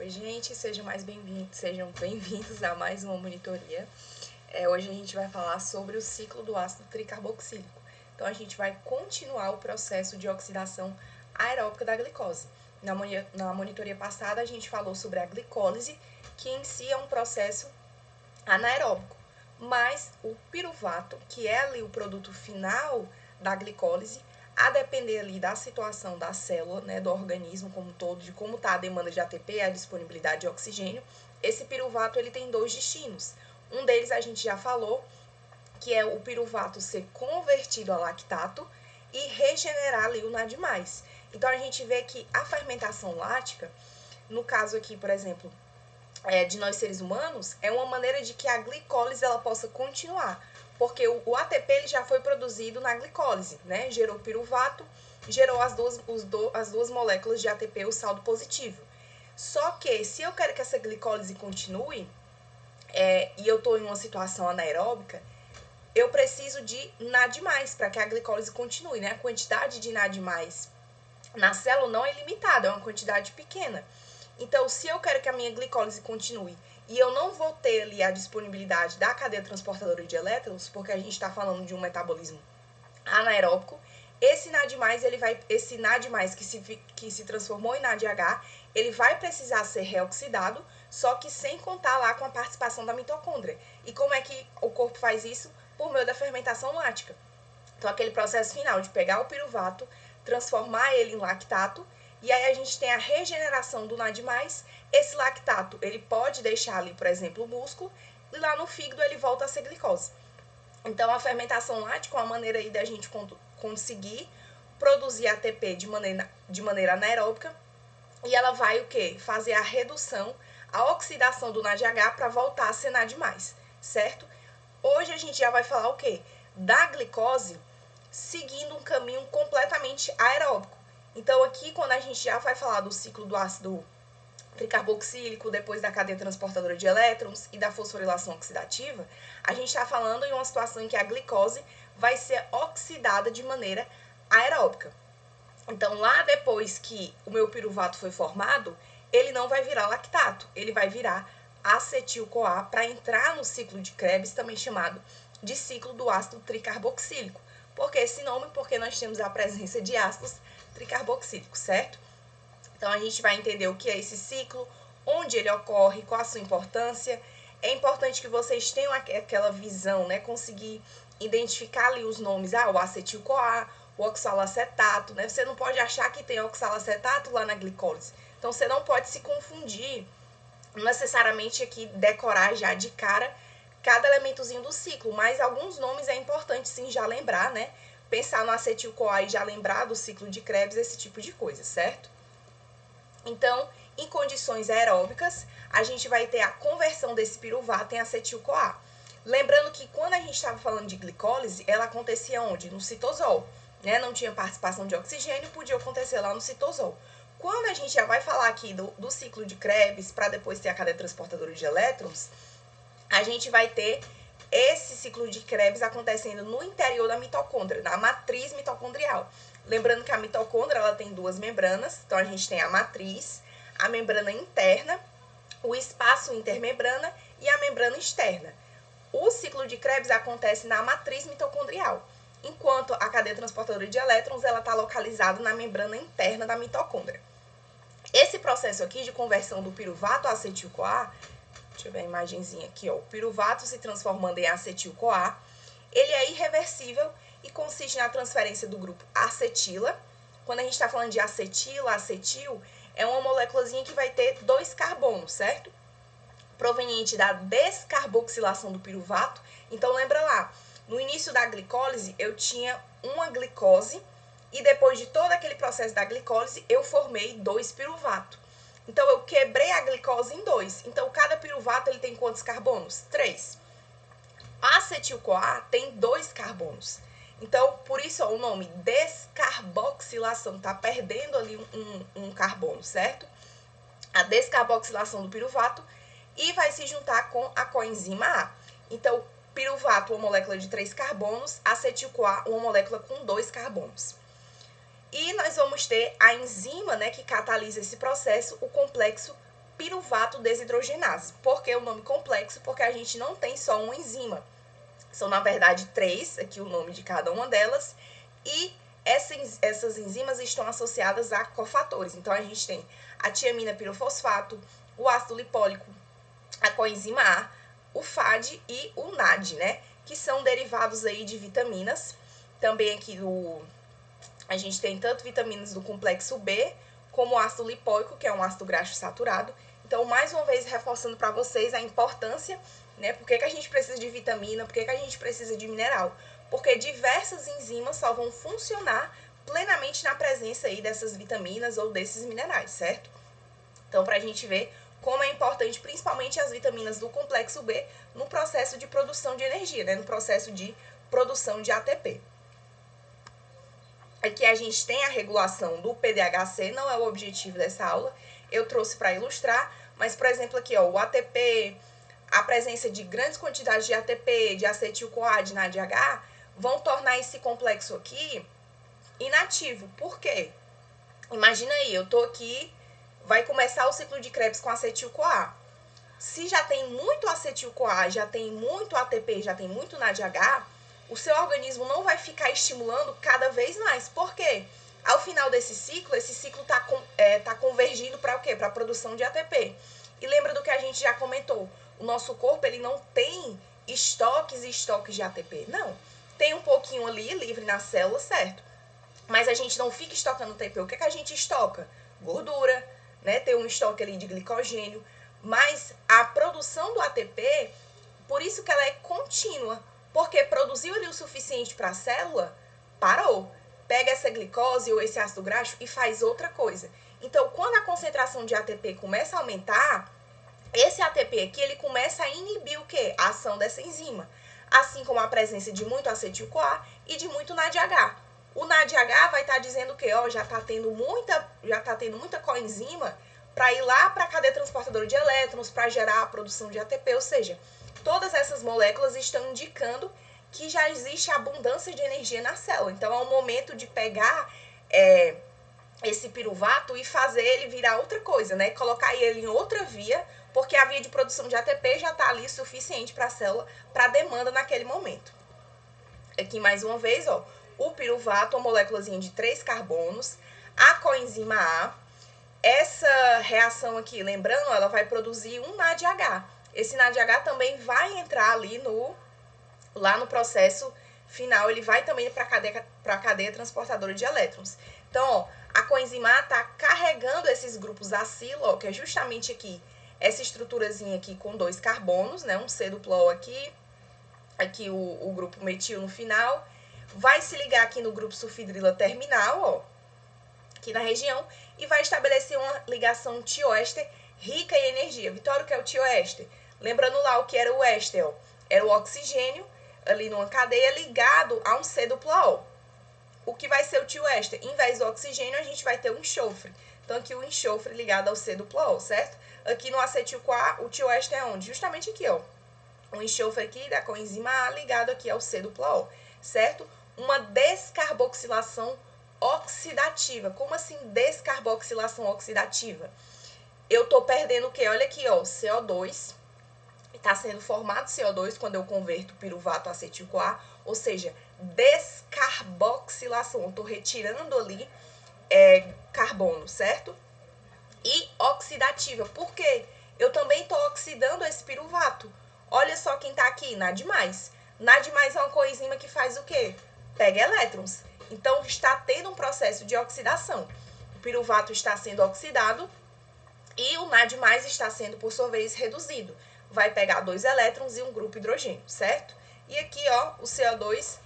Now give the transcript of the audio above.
Oi, gente, sejam bem-vindos a mais uma monitoria. Hoje a gente vai falar sobre o ciclo do ácido tricarboxílico. Então, a gente vai continuar o processo de oxidação aeróbica da glicose. Na monitoria passada, a gente falou sobre a glicólise, que em si é um processo anaeróbico, mas o piruvato, que é ali o produto final da glicólise, a depender ali da situação da célula, né, do organismo como um todo, de como está a demanda de ATP, a disponibilidade de oxigênio, esse piruvato ele tem dois destinos. Um deles a gente já falou, que é o piruvato ser convertido a lactato e regenerar ali o NAD+. Então, a gente vê que a fermentação lática, no caso aqui, por exemplo, de nós seres humanos, é uma maneira de que a glicólise ela possa continuar, porque o ATP ele já foi produzido na glicólise, né? Gerou piruvato, gerou as duas moléculas de ATP, o saldo positivo. Só que se eu quero que essa glicólise continue, e eu estou em uma situação anaeróbica, eu preciso de NAD+, para que a glicólise continue, né? A quantidade de NAD+, na célula não é limitada, é uma quantidade pequena. Então, se eu quero que a minha glicólise continue e eu não vou ter ali a disponibilidade da cadeia transportadora de elétrons, porque a gente está falando de um metabolismo anaeróbico, esse NAD+, que se transformou em NADH, ele vai precisar ser reoxidado, só que sem contar lá com a participação da mitocôndria. E como é que o corpo faz isso? Por meio da fermentação lática. Então, aquele processo final de pegar o piruvato, transformar ele em lactato, e aí a gente tem a regeneração do NAD+, esse lactato, ele pode deixar ali, por exemplo, o músculo, e lá no fígado ele volta a ser glicose. Então, a fermentação lática é uma maneira aí da gente conseguir produzir ATP de maneira anaeróbica, e ela vai o quê? Fazer a redução, a oxidação do NADH para voltar a ser NAD+, certo? Hoje a gente já vai falar o quê? Da glicose seguindo um caminho completamente aeróbico. Então, aqui, quando a gente já vai falar do ciclo do ácido tricarboxílico, depois da cadeia transportadora de elétrons e da fosforilação oxidativa, a gente está falando em uma situação em que a glicose vai ser oxidada de maneira aeróbica. Então, lá depois que o meu piruvato foi formado, ele não vai virar lactato, ele vai virar acetil-CoA para entrar no ciclo de Krebs, também chamado de ciclo do ácido tricarboxílico. Por que esse nome? Porque nós temos a presença de ácidos tricarboxílicos, certo? Então, a gente vai entender o que é esse ciclo, onde ele ocorre, qual a sua importância. É importante que vocês tenham aquela visão, né? Conseguir identificar ali os nomes, o acetil-CoA, o oxalacetato, né? Você não pode achar que tem oxalacetato lá na glicólise. Então, você não pode se confundir, não necessariamente aqui decorar já de cara cada elementozinho do ciclo, mas alguns nomes é importante sim já lembrar, né? Pensar no acetil-CoA e já lembrar do ciclo de Krebs, esse tipo de coisa, certo? Então, em condições aeróbicas, a gente vai ter a conversão desse piruvato em acetil-CoA. Lembrando que quando a gente estava falando de glicólise, ela acontecia onde? No citosol, né? Não tinha participação de oxigênio, podia acontecer lá no citosol. Quando a gente já vai falar aqui do ciclo de Krebs, para depois ter a cadeia transportadora de elétrons, a gente vai ter esse ciclo de Krebs acontecendo no interior da mitocôndria, na matriz mitocondrial. Lembrando que a mitocôndria ela tem duas membranas, então a gente tem a matriz, a membrana interna, o espaço intermembrana e a membrana externa. O ciclo de Krebs acontece na matriz mitocondrial, enquanto a cadeia transportadora de elétrons ela está localizada na membrana interna da mitocôndria. Esse processo aqui de conversão do piruvato a acetil-CoA, deixa eu ver a imagenzinha aqui, ó, o piruvato se transformando em acetil-CoA, ele é irreversível e consiste na transferência do grupo acetila. Quando a gente está falando de acetila, acetil, é uma moléculazinha que vai ter 2 carbonos, certo? Proveniente da descarboxilação do piruvato. Então, lembra lá, no início da glicólise, eu tinha uma glicose e depois de todo aquele processo da glicólise, eu formei 2 piruvatos. Então, eu quebrei a glicose em 2. Então, cada piruvato ele tem quantos carbonos? 3. A acetil-CoA tem 2 carbonos. Então, por isso ó, o nome descarboxilação, tá perdendo ali um carbono, certo? A descarboxilação do piruvato e vai se juntar com a coenzima A. Então, piruvato, uma molécula de 3 carbonos, acetil-CoA, uma molécula com 2 carbonos. E nós vamos ter a enzima, né, que catalisa esse processo, o complexo piruvato desidrogenase. Por que o nome complexo? Porque a gente não tem só uma enzima. São, na verdade, 3, aqui o nome de cada uma delas, e essas enzimas estão associadas a cofatores. Então, a gente tem a tiamina pirofosfato, o ácido lipólico, a coenzima A, o FAD e o NAD, né? Que são derivados aí de vitaminas. Também aqui a gente tem tanto vitaminas do complexo B, como o ácido lipóico, que é um ácido graxo saturado. Então, mais uma vez, reforçando para vocês a importância, né? Por que a gente precisa de vitamina, por que a gente precisa de mineral? Porque diversas enzimas só vão funcionar plenamente na presença aí dessas vitaminas ou desses minerais, certo? Então, para a gente ver como é importante, principalmente as vitaminas do complexo B, no processo de produção de energia, né? No processo de produção de ATP. Aqui a gente tem a regulação do PDHC, não é o objetivo dessa aula, eu trouxe para ilustrar, mas, por exemplo, aqui, ó, o ATP, a presença de grandes quantidades de ATP, de acetil-CoA, de NADH, vão tornar esse complexo aqui inativo. Por quê? Imagina aí, eu tô aqui, vai começar o ciclo de Krebs com acetil-CoA. Se já tem muito acetil-CoA, já tem muito ATP, já tem muito NADH, o seu organismo não vai ficar estimulando cada vez mais. Por quê? Ao final desse ciclo, esse ciclo tá convergindo para o quê? Para a produção de ATP. E lembra do que a gente já comentou, o nosso corpo ele não tem estoques e estoques de ATP, não. Tem um pouquinho ali livre na célula, certo? Mas a gente não fica estocando ATP. O que a gente estoca? Gordura, né? Tem um estoque ali de glicogênio. Mas a produção do ATP, por isso que ela é contínua, porque produziu ali o suficiente para a célula, parou. Pega essa glicose ou esse ácido graxo e faz outra coisa. Então, quando a concentração de ATP começa a aumentar, esse ATP aqui, ele começa a inibir o quê? A ação dessa enzima. Assim como a presença de muito acetil-CoA e de muito NADH. O NADH vai estar dizendo o quê? Ó, já está tendo muita coenzima para ir lá para a cadeia transportadora de elétrons, para gerar a produção de ATP, ou seja, todas essas moléculas estão indicando que já existe abundância de energia na célula. Então, é o momento de pegar esse piruvato e fazer ele virar outra coisa, né? Colocar ele em outra via, porque a via de produção de ATP já está ali suficiente para a célula, para a demanda naquele momento. Aqui, mais uma vez, ó, o piruvato, uma moléculazinha de 3 carbonos, a coenzima A. Essa reação aqui, lembrando, ela vai produzir um NADH. Esse NADH também vai entrar ali lá no processo final, ele vai também para a cadeia transportadora de elétrons. Então, ó, a coenzima A está carregando esses grupos acilo, ó, que é justamente aqui, essa estruturazinha aqui com 2 carbonos, né, um C duplo O aqui o grupo metil no final, vai se ligar aqui no grupo sulfidrila terminal, ó, aqui na região, e vai estabelecer uma ligação tioéster rica em energia. Vitória, o que é o tioéster? Lembrando lá o que era o éster, ó, era o oxigênio ali numa cadeia ligado a um C duplo O. O que vai ser o tioéster? Em vez do oxigênio, a gente vai ter o enxofre. Então, aqui o enxofre ligado ao C duplo O, certo? Aqui no acetil-CoA, o tioéster é onde? Justamente aqui, ó. O enxofre aqui da coenzima A ligado aqui ao C duplo O, certo? Uma descarboxilação oxidativa. Como assim descarboxilação oxidativa? Eu tô perdendo o quê? Olha aqui, ó, CO2. Está sendo formado CO2 quando eu converto piruvato a acetil-CoA, ou seja, descarboxilação. Eu tô retirando ali carbono, certo? E oxidativa. Por quê? Eu também tô oxidando esse piruvato. Olha só quem tá aqui, NAD+. NAD+ é uma coenzima que faz o quê? Pega elétrons. Então, está tendo um processo de oxidação. O piruvato está sendo oxidado e o NAD+ está sendo, por sua vez, reduzido. Vai pegar 2 elétrons e um grupo hidrogênio, certo? E aqui, ó, o CO2